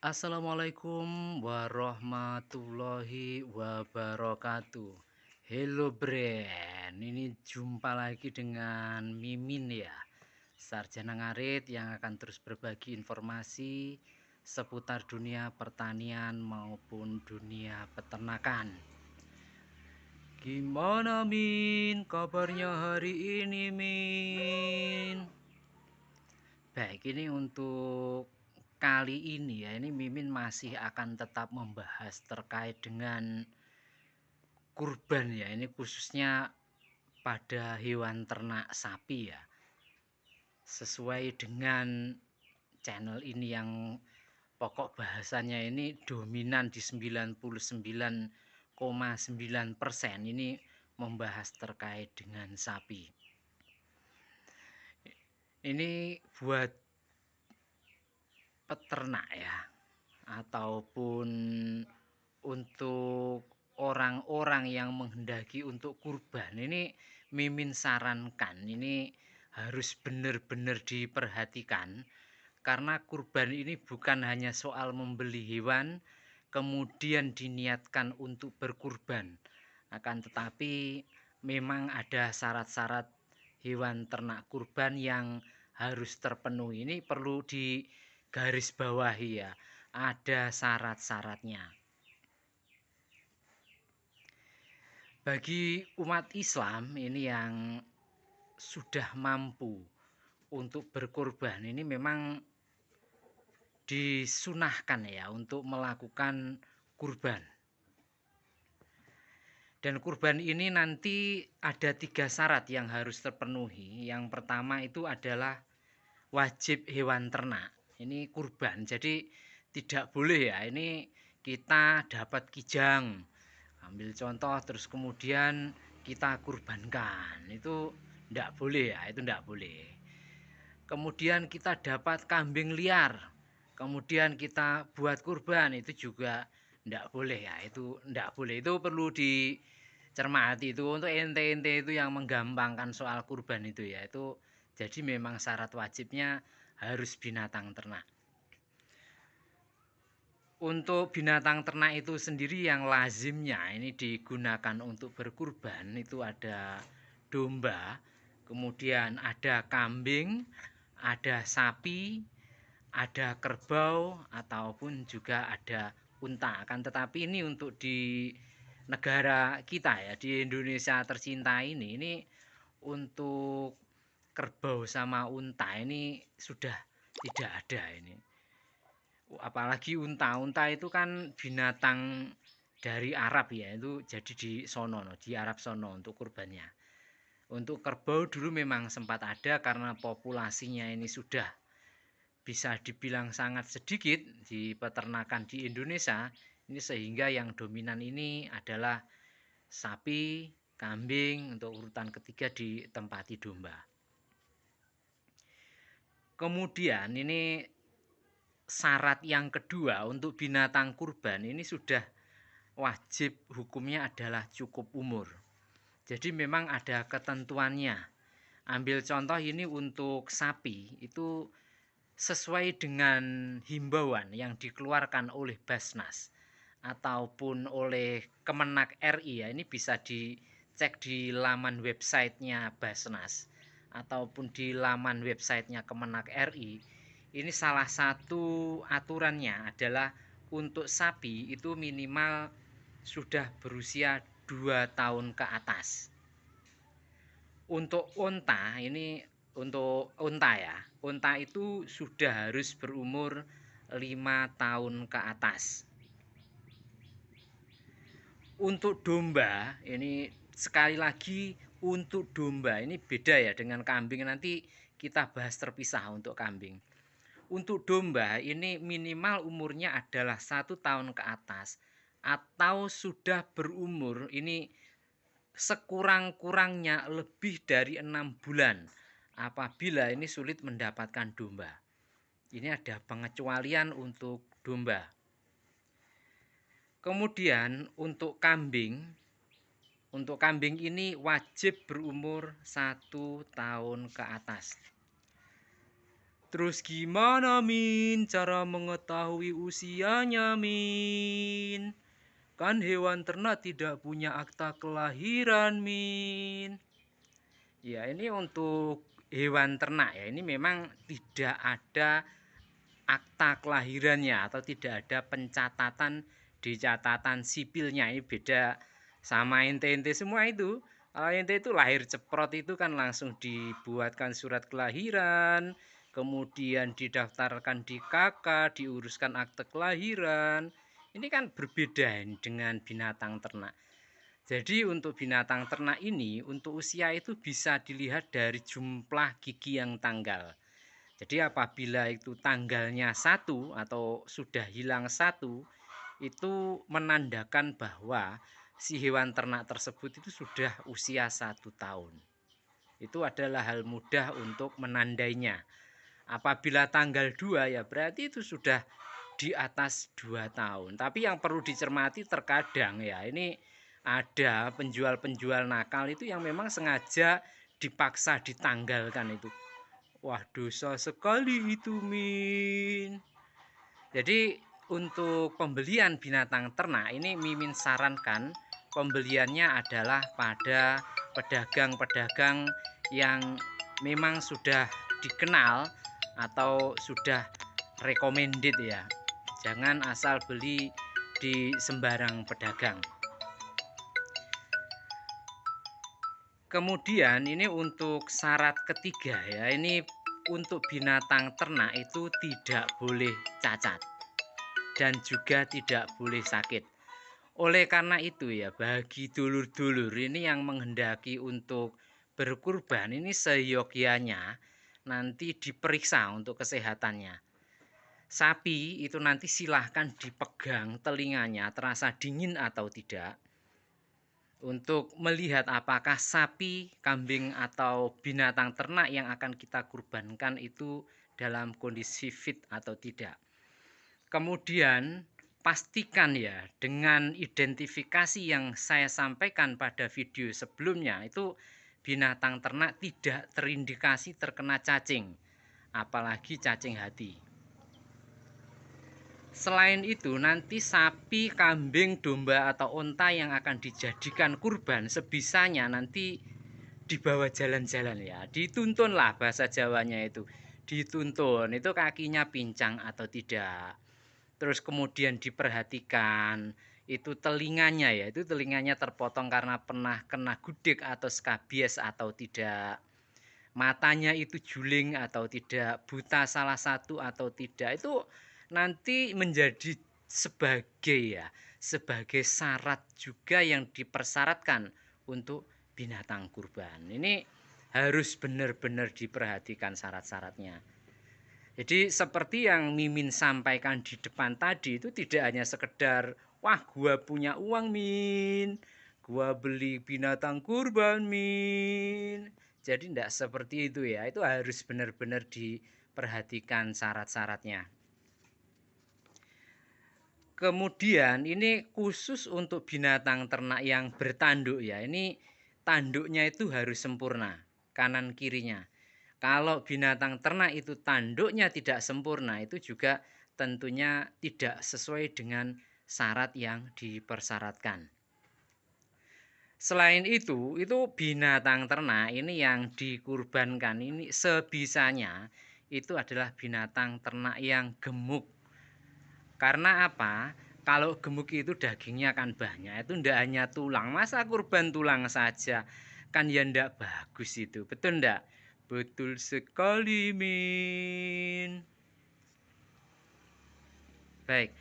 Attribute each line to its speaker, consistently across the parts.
Speaker 1: Assalamualaikum warahmatullahi wabarakatuh. Hello Bren, ini jumpa lagi dengan Mimin ya, sarjana ngarit yang akan terus berbagi informasi seputar dunia pertanian maupun dunia peternakan. Gimana Min, kabarnya hari ini Min? Baik, ini untuk kali ini ya, ini Mimin masih akan tetap membahas terkait dengan kurban ya. Ini khususnya pada hewan ternak sapi ya. Sesuai dengan channel ini yang pokok bahasanya ini dominan di 99,9% ini membahas terkait dengan sapi. Ini buat peternak ya, ataupun untuk orang-orang yang menghendaki untuk kurban, ini Mimin sarankan ini harus benar-benar diperhatikan, karena kurban ini bukan hanya soal membeli hewan kemudian diniatkan untuk berkurban, akan tetapi memang ada syarat-syarat hewan ternak kurban yang harus terpenuhi. Ini perlu digaris bawahi ya, ada syarat-syaratnya. Bagi umat Islam ini yang sudah mampu untuk berkurban, ini memang disunahkan ya untuk melakukan kurban. Dan kurban ini nanti ada 3 syarat yang harus terpenuhi. Yang pertama itu adalah wajib hewan ternak. Ini kurban, jadi tidak boleh ya ini kita dapat kijang, ambil contoh terus kemudian kita kurbankan, itu tidak boleh ya, itu tidak boleh. Kemudian kita dapat kambing liar, kemudian kita buat kurban, itu juga tidak boleh ya, itu tidak boleh. Itu perlu dicermati, itu untuk ente-ente itu yang menggampangkan soal kurban itu ya, itu jadi memang syarat wajibnya harus binatang ternak. Untuk binatang ternak itu sendiri yang lazimnya ini digunakan untuk berkurban itu ada domba, kemudian ada kambing, ada sapi, ada kerbau, ataupun juga ada unta. Akan tetapi ini untuk di negara kita ya, di Indonesia tercinta ini untuk kerbau sama unta ini sudah tidak ada ini. Apalagi unta itu kan binatang dari Arab ya, itu jadi di sono, di Arab sono untuk kurbannya. Untuk kerbau dulu memang sempat ada karena populasinya ini sudah bisa dibilang sangat sedikit di peternakan di Indonesia ini, sehingga yang dominan ini adalah sapi, kambing, untuk urutan ketiga ditempati domba. Kemudian ini syarat yang kedua untuk binatang kurban ini sudah wajib hukumnya adalah cukup umur. Jadi memang ada ketentuannya. Ambil contoh ini untuk sapi itu sesuai dengan himbauan yang dikeluarkan oleh Basnas ataupun oleh Kemenak RI ya, ini bisa dicek di laman websitenya Basnas ataupun di laman websitenya Kemenak RI. Ini salah satu aturannya adalah untuk sapi itu minimal sudah berusia 2 tahun ke atas. Untuk unta ini, untuk unta ya, unta itu sudah harus berumur 5 tahun ke atas. Untuk domba ini sekali lagi, untuk domba ini beda ya dengan kambing, nanti kita bahas terpisah untuk kambing. Untuk domba ini minimal umurnya adalah 1 tahun ke atas atau sudah berumur ini sekurang-kurangnya lebih dari 6 bulan apabila ini sulit mendapatkan domba. Ini ada pengecualian untuk domba. Kemudian untuk kambing ini wajib berumur 1 tahun ke atas. Terus gimana Min cara mengetahui usianya Min? Kan hewan ternak tidak punya akta kelahiran Min. Ya ini untuk hewan ternak ya, ini memang tidak ada akta kelahirannya atau tidak ada pencatatan di catatan sipilnya. Ini beda sama ente-ente semua itu. Kalau ente itu lahir ceprot itu kan langsung dibuatkan surat kelahiran, kemudian didaftarkan di KK, diuruskan akte kelahiran. Ini kan berbeda dengan binatang ternak. Jadi untuk binatang ternak ini, untuk usia itu bisa dilihat dari jumlah gigi yang tanggal. Jadi apabila itu tanggalnya 1 atau sudah hilang 1, itu menandakan bahwa si hewan ternak tersebut itu sudah usia 1 tahun. Itu adalah hal mudah untuk menandainya. Apabila tanggal 2 ya berarti itu sudah di atas 2 tahun. Tapi yang perlu dicermati terkadang ya, ini ada penjual-penjual nakal itu yang memang sengaja dipaksa ditanggalkan itu. Wah, dosa sekali itu, Min. Jadi untuk pembelian binatang ternak ini Mimin sarankan pembeliannya adalah pada pedagang-pedagang yang memang sudah dikenal atau sudah recommended ya. Jangan asal beli di sembarang pedagang. Kemudian ini untuk syarat ketiga ya, ini untuk binatang ternak itu tidak boleh cacat dan juga tidak boleh sakit. Oleh karena itu ya, bagi dulur-dulur ini yang menghendaki untuk berkurban ini seyogyanya nanti diperiksa untuk kesehatannya. Sapi itu nanti silahkan dipegang telinganya terasa dingin atau tidak, untuk melihat apakah sapi, kambing atau binatang ternak yang akan kita kurbankan itu dalam kondisi fit atau tidak. Kemudian pastikan ya dengan identifikasi yang saya sampaikan pada video sebelumnya, itu binatang ternak tidak terindikasi terkena cacing, apalagi cacing hati. Selain itu nanti sapi, kambing, domba atau onta yang akan dijadikan kurban sebisanya nanti dibawa jalan-jalan ya, dituntun lah bahasa Jawanya itu, dituntun itu kakinya pincang atau tidak. Terus kemudian diperhatikan itu telinganya ya, itu telinganya terpotong karena pernah kena gudik atau skabies atau tidak. Matanya itu juling atau tidak, buta salah satu atau tidak, itu nanti menjadi sebagai syarat juga yang dipersyaratkan untuk binatang kurban. Ini harus benar-benar diperhatikan syarat-syaratnya. Jadi seperti yang Mimin sampaikan di depan tadi, itu tidak hanya sekedar wah gua punya uang Min, gua beli binatang kurban Min. Jadi tidak seperti itu ya, itu harus benar-benar diperhatikan syarat-syaratnya. Kemudian ini khusus untuk binatang ternak yang bertanduk ya, ini tanduknya itu harus sempurna kanan kirinya. Kalau binatang ternak itu tanduknya tidak sempurna, itu juga tentunya tidak sesuai dengan syarat yang dipersyaratkan. Selain itu binatang ternak ini yang dikurbankan ini sebisanya itu adalah binatang ternak yang gemuk. Karena apa? Kalau gemuk itu dagingnya kan banyak, itu ndak hanya tulang. Masa kurban tulang saja? Kan ya ndak bagus itu. Betul ndak? Betul sekali, Min. Baik.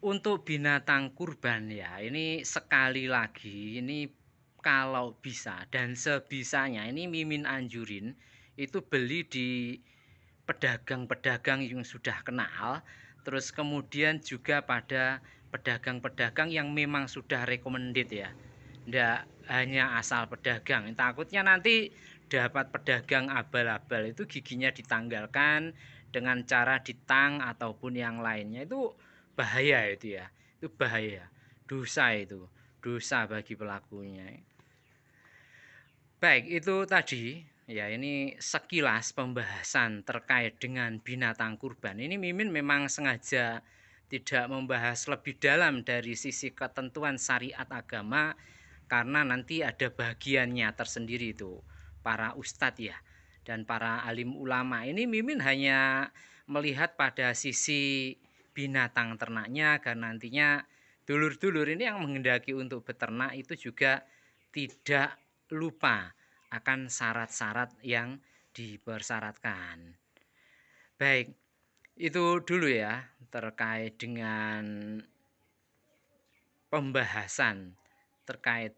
Speaker 1: Untuk binatang kurban ya, ini sekali lagi ini kalau bisa dan sebisanya ini Mimin anjurin itu beli di pedagang-pedagang yang sudah kenal, terus kemudian juga pada pedagang-pedagang yang memang sudah recommended ya, ndak hanya asal pedagang. Takutnya nanti dapat pedagang abal-abal itu giginya ditanggalkan dengan cara ditang ataupun yang lainnya, itu bahaya itu ya, itu bahaya, dosa itu, dosa bagi pelakunya. Baik, itu tadi Ya, ini sekilas pembahasan terkait dengan binatang kurban. Ini Mimin memang sengaja tidak membahas lebih dalam dari sisi ketentuan syariat agama karena nanti ada bagiannya tersendiri itu para ustadz ya dan para alim ulama. Ini Mimin hanya melihat pada sisi binatang ternaknya karena nantinya dulur-dulur ini yang menghendaki untuk beternak itu juga tidak lupa akan syarat-syarat yang dipersyaratkan. Baik, itu dulu ya terkait dengan pembahasan terkait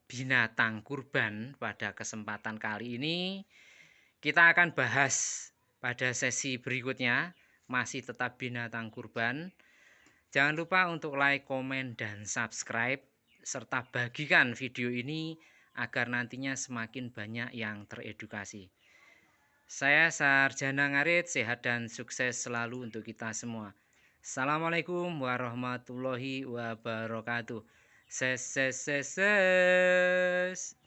Speaker 1: binatang kurban pada kesempatan kali ini. Kita akan bahas pada sesi berikutnya, masih tetap binatang kurban. Jangan lupa untuk like, komen, dan subscribe serta bagikan video ini agar nantinya semakin banyak yang teredukasi. Saya Sarjana Ngarit, sehat dan sukses selalu untuk kita semua. Assalamualaikum warahmatullahi wabarakatuh. Ses ses ses ses.